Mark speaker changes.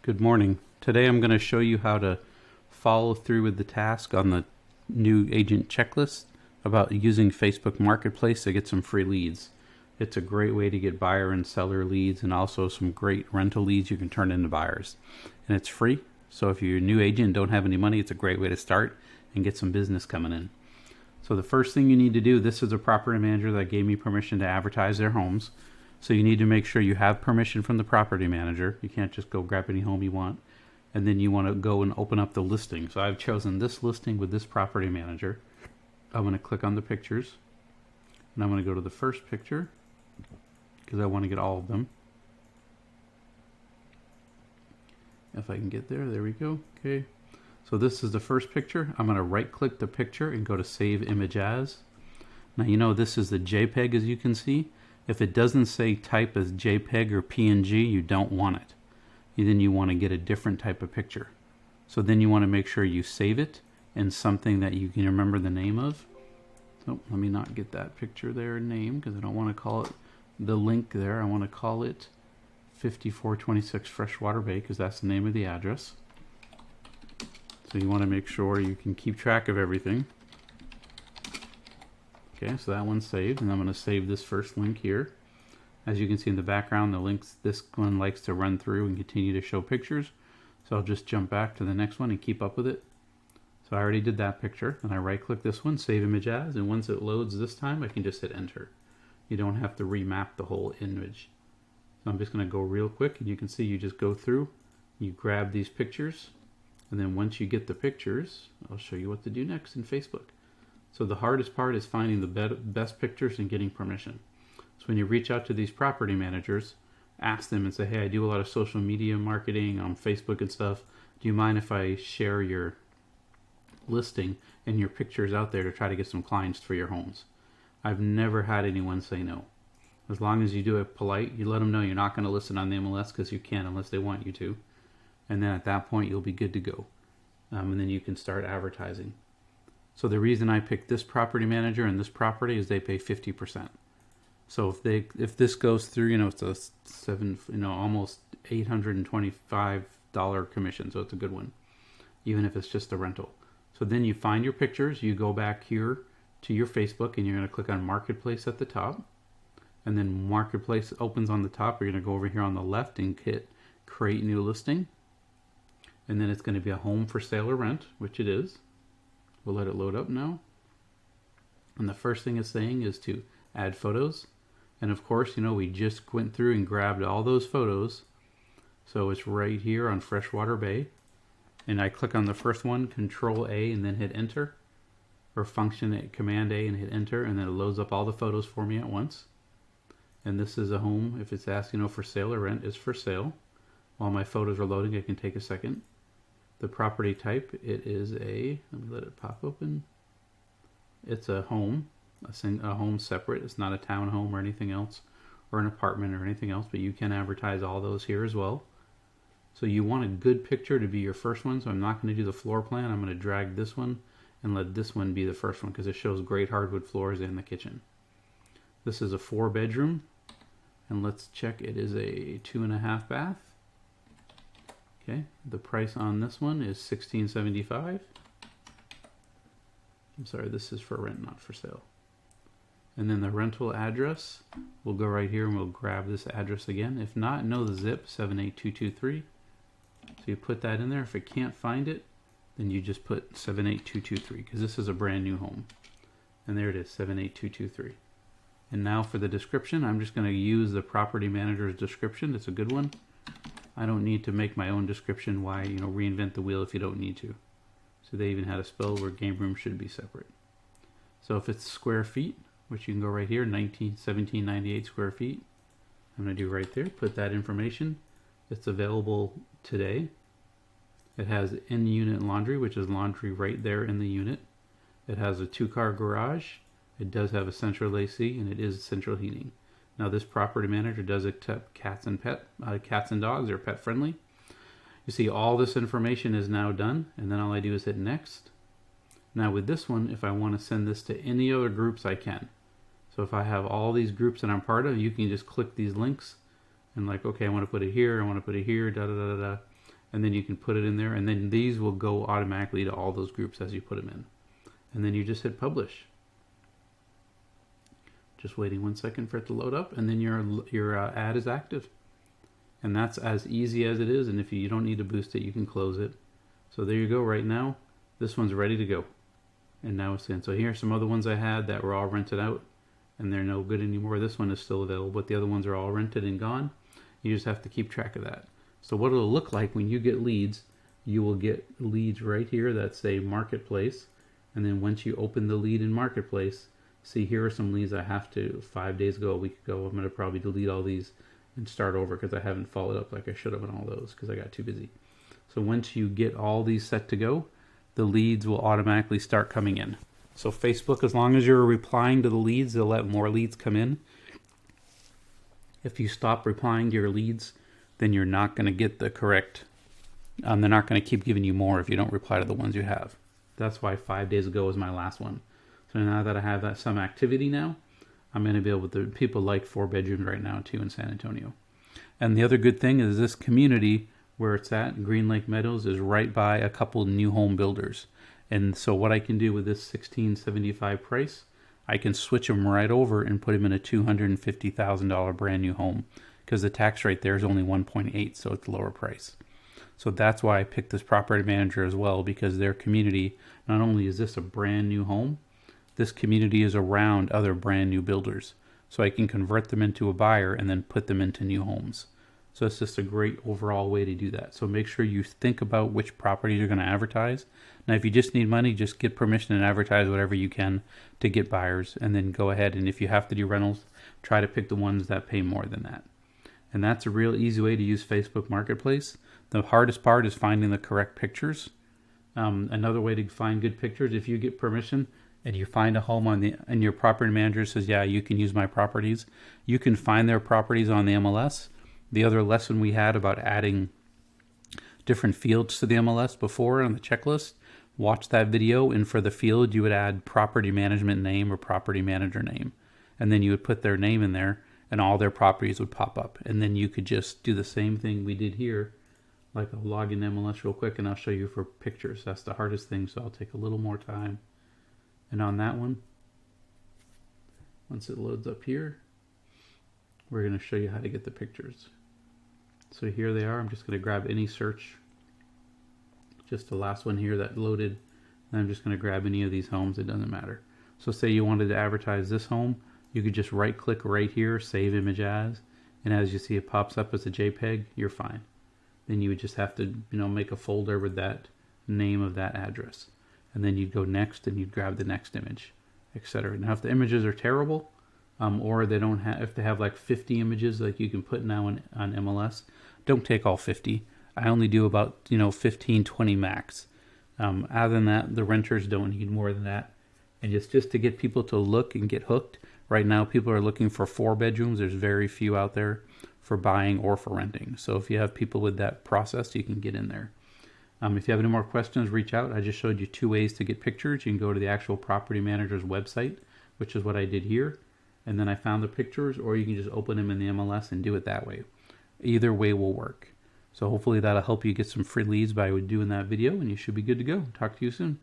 Speaker 1: Good morning. Today I'm going to show you how to follow through with the task on the new agent checklist about using Facebook Marketplace to get some free leads. It's a great way to get buyer and seller leads and also some great rental leads you can turn into buyers. And it's free, so if you're a new agent and don't have any money, it's a great way to start and get some business coming in. So the first thing you need to do, this is a property manager that gave me permission to advertise their homes. So you need to make sure you have permission from the property manager. You can't just go grab any home you want. And then you want to go and open up the listing. So I've chosen this listing with this property manager. I'm going to click on the pictures. And I'm going to go to the first picture because I want to get all of them. If I can get there, there we go. Okay. So this is the first picture. I'm going to right click the picture and go to Save Image As. Now you know this is the JPEG, as you can see. If it doesn't say type as JPEG or PNG, you don't want it. Then you want to get a different type of picture. So then you want to make sure you save it in something that you can remember the name of. So let me not get that picture there name because I don't want to call it the link there. I want to call it 5426 Freshwater Bay because that's the name of the address. So you want to make sure you can keep track of everything. Okay, so that one's saved, and I'm going to save this first link here. As you can see in the background, the links, this one likes to run through and continue to show pictures. So I'll just jump back to the next one and keep up with it. So I already did that picture, and I right click this one, Save Image As, and once it loads this time, I can just hit enter. You don't have to remap the whole image. So I'm just going to go real quick, and you can see you just go through, you grab these pictures, and then once you get the pictures, I'll show you what to do next in Facebook. So the hardest part is finding the best pictures and getting permission. So when you reach out to these property managers, ask them and say, hey, I do a lot of social media marketing on Facebook and stuff. Do you mind if I share your listing and your pictures out there to try to get some clients for your homes? I've never had anyone say no. As long as you do it polite, you let them know you're not going to list it on the MLS because you can't unless they want you to. And then at that point, you'll be good to go. And then you can start advertising. So the reason I picked this property manager and this property is they pay 50%. So if this goes through, it's a almost $825 commission. So it's a good one, even if it's just a rental. So then you find your pictures, you go back here to your Facebook and you're going to click on Marketplace at the top. And then Marketplace opens on the top. You're going to go over here on the left and hit Create New Listing. And then it's going to be a home for sale or rent, which it is. We'll let it load up now. And the first thing it's saying is to add photos. And of course, we just went through and grabbed all those photos. So it's right here on Freshwater Bay. And I click on the first one, Control A, and then hit enter. Or Command A and hit enter. And then it loads up all the photos for me at once. And this is a home. If it's asking for sale or rent, it's for sale. While my photos are loading, it can take a second. The property type, it is let me let it pop open. It's a home, a home separate. It's not a townhome or anything else, or an apartment or anything else, but you can advertise all those here as well. So you want a good picture to be your first one, so I'm not going to do the floor plan. I'm going to drag this one and let this one be the first one because it shows great hardwood floors in the kitchen. This is a 4-bedroom, and let's check. It is a 2.5 bath. Okay, the price on this one is $16.75. I'm sorry, this is for rent, not for sale. And then the rental address, we'll go right here and we'll grab this address again. If not, know the zip, 78223. So you put that in there. If it can't find it, then you just put 78223 because this is a brand new home. And there it is, 78223. And now for the description, I'm just going to use the property manager's description. It's a good one. I don't need to make my own description. Why, reinvent the wheel if you don't need to. So they even had a spell where game room should be separate. So if it's square feet, which you can go right here, 1798 square feet. I'm going to do right there, put that information. It's available today. It has in-unit laundry, which is laundry right there in the unit. It has a 2-car garage. It does have a central AC, and it is central heating. Now this property manager does accept cats and dogs. They're pet friendly. You see all this information is now done, and then all I do is hit next. Now with this one, if I want to send this to any other groups, I can. So if I have all these groups that I'm part of, you can just click these links and okay, I want to put it here, I want to put it here, da da da da. and then you can put it in there, and then these will go automatically to all those groups as you put them in. And then you just hit publish. Just waiting 1 second for it to load up, and then your ad is active. And that's as easy as it is, and if you don't need to boost it, you can close it. So there you go. Right now, this one's ready to go. And now it's in. So here's some other ones I had that were all rented out, and they're no good anymore. This one is still available, but the other ones are all rented and gone. You just have to keep track of that. So what it'll look like when you get leads, you will get leads right here that say Marketplace. And then once you open the lead in Marketplace, see, here are some leads I have to, 5 days ago, a week ago. I'm going to probably delete all these and start over because I haven't followed up like I should have on all those because I got too busy. So once you get all these set to go, the leads will automatically start coming in. So Facebook, as long as you're replying to the leads, they'll let more leads come in. If you stop replying to your leads, then you're not going to get the correct, they're not going to keep giving you more if you don't reply to the ones you have. That's why 5 days ago was my last one. So now that I have some activity now, I'm going to be able to, people like 4 bedrooms right now too in San Antonio. And the other good thing is this community where it's at, Green Lake Meadows, is right by a couple new home builders. And so what I can do with this $1,675 price, I can switch them right over and put them in a $250,000 brand new home because the tax rate there is only 1.8, so it's lower price. So that's why I picked this property manager as well, because their community, not only is this a brand new home, this community is around other brand new builders. So I can convert them into a buyer and then put them into new homes. So it's just a great overall way to do that. So make sure you think about which properties you're going to advertise. Now, if you just need money, just get permission and advertise whatever you can to get buyers, and then go ahead. And if you have to do rentals, try to pick the ones that pay more than that. And that's a real easy way to use Facebook Marketplace. The hardest part is finding the correct pictures. Another way to find good pictures, if you get permission and you find a home and your property manager says, yeah, you can use my properties, you can find their properties on the MLS. The other lesson we had about adding different fields to the MLS before on the checklist, watch that video, and for the field you would add property management name or property manager name, and then you would put their name in there and all their properties would pop up. And then you could just do the same thing we did here. Like, I'll log in MLS real quick and I'll show you for pictures. That's the hardest thing, so I'll take a little more time. And on that one, once it loads up here, we're going to show you how to get the pictures. So here they are. I'm just going to grab any search, just the last one here that loaded, and I'm just going to grab any of these homes. It doesn't matter. So say you wanted to advertise this home, you could just right click right here, save image as, and as you see it pops up as a JPEG, you're fine. Then you would just have to, make a folder with that name of that address, and then you'd go next and you'd grab the next image, etc. Now if the images are terrible, or they don't have, if they have like 50 images like you can put now on MLS, don't take all 50. I only do about 15, 20 max. Other than that, the renters don't need more than that. And just to get people to look and get hooked. Right now people are looking for 4 bedrooms. There's very few out there for buying or for renting. So if you have people with that process, you can get in there. If you have any more questions, reach out. I just showed you 2 ways to get pictures. You can go to the actual property manager's website, which is what I did here. And then I found the pictures, or you can just open them in the MLS and do it that way. Either way will work. So hopefully that'll help you get some free leads by doing that video, and you should be good to go. Talk to you soon.